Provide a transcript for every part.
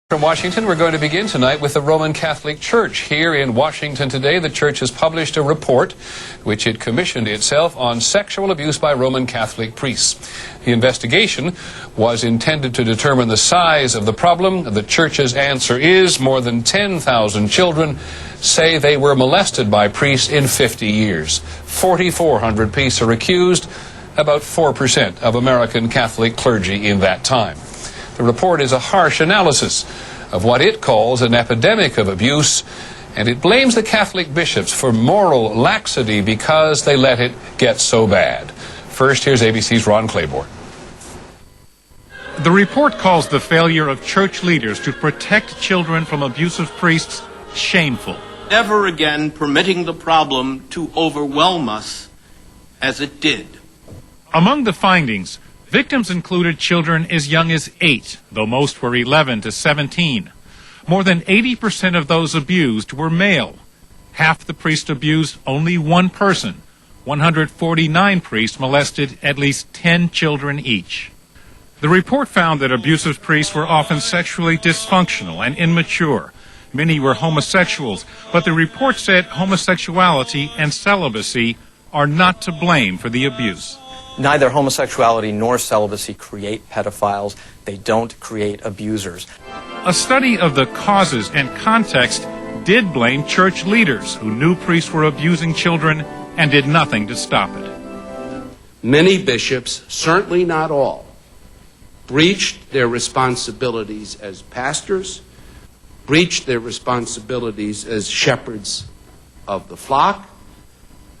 From Washington, we're going to begin tonight with the Roman Catholic Church. Here in Washington today, the Church has published a report which it commissioned itself on sexual abuse by Roman Catholic priests. The investigation was intended to determine the size of the problem. The Church's answer is more than 10,000 children say they were molested by priests in 50 years. 4,400 priests are accused, about 4% of American Catholic clergy in that time. The report is a harsh analysis of what it calls an epidemic of abuse, and it blames the Catholic bishops for moral laxity because they let it get so bad. First, here's ABC's Ron Claiborne. The report calls the failure of church leaders to protect children from abusive priests shameful. Never again permitting the problem to overwhelm us as it did. Among the findings, victims included children as young as 8, though most were 11 to 17. More than 80% of those abused were male. Half the priests abused only one person. 149 priests molested at least 10 children each. The report found that abusive priests were often sexually dysfunctional and immature. Many were homosexuals, but the report said homosexuality and celibacy are not to blame for the abuse. Neither homosexuality nor celibacy create pedophiles. They don't create abusers. A study of the causes and context did blame church leaders who knew priests were abusing children and did nothing to stop it. Many bishops, certainly not all, breached their responsibilities as pastors, breached their responsibilities as shepherds of the flock,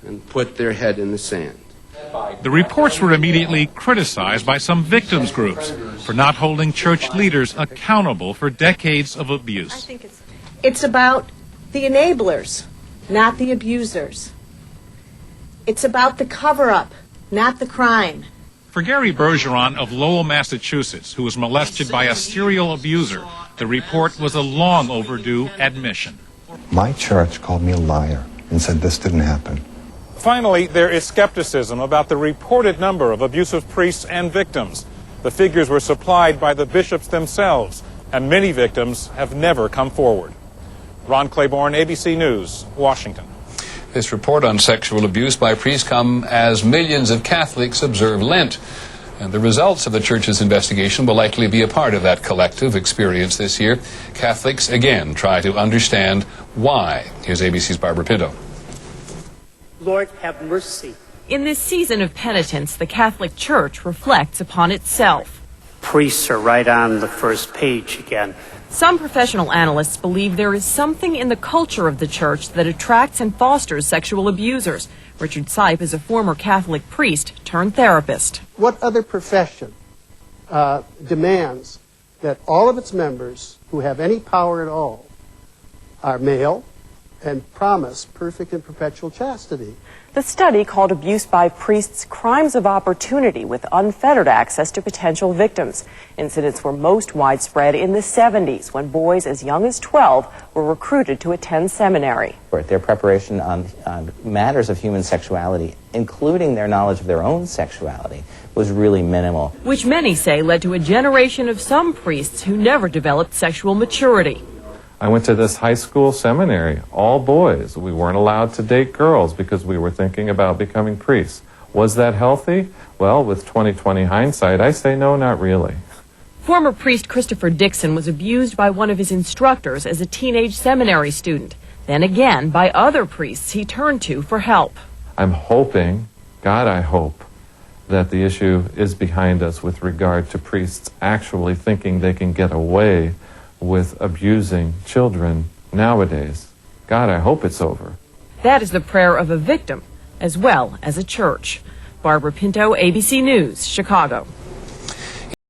and put their head in the sand. The reports were immediately criticized by some victims groups for not holding church leaders accountable for decades of abuse. I think it's about the enablers, not the abusers. It's about the cover-up, not the crime. For Gary Bergeron of Lowell, Massachusetts, who was molested by a serial abuser, the report was a long overdue admission. My church called me a liar and said this didn't happen. Finally, there is skepticism about the reported number of abusive priests and victims. The figures were supplied by the bishops themselves, and many victims have never come forward. Ron Claiborne, ABC News, Washington. This report on sexual abuse by priests come as millions of Catholics observe Lent. And the results of the Church's investigation will likely be a part of that collective experience this year. Catholics, again, try to understand why. Here's ABC's Barbara Pinto. Lord, have mercy. In this season of penitence, the Catholic Church reflects upon itself. Priests are right on the first page again. Some professional analysts believe there is something in the culture of the Church that attracts and fosters sexual abusers. Richard Sipe is a former Catholic priest turned therapist. What other profession demands that all of its members who have any power at all are male and promise perfect and perpetual chastity? The study called abuse by priests crimes of opportunity with unfettered access to potential victims. Incidents were most widespread in the 70s when boys as young as 12 were recruited to attend seminary. Their preparation on matters of human sexuality, including their knowledge of their own sexuality, was really minimal. Which many say led to a generation of some priests who never developed sexual maturity. I went to this high school seminary, all boys. We weren't allowed to date girls because we were thinking about becoming priests. Was that healthy? Well, with 20/20 hindsight, I say no, not really. Former priest Christopher Dixon was abused by one of his instructors as a teenage seminary student, then again by other priests he turned to for help. I'm hoping, God, I hope, that the issue is behind us with regard to priests actually thinking they can get away with abusing children nowadays. God, I hope it's over. That is the prayer of a victim as well as a church. Barbara Pinto, ABC News, Chicago.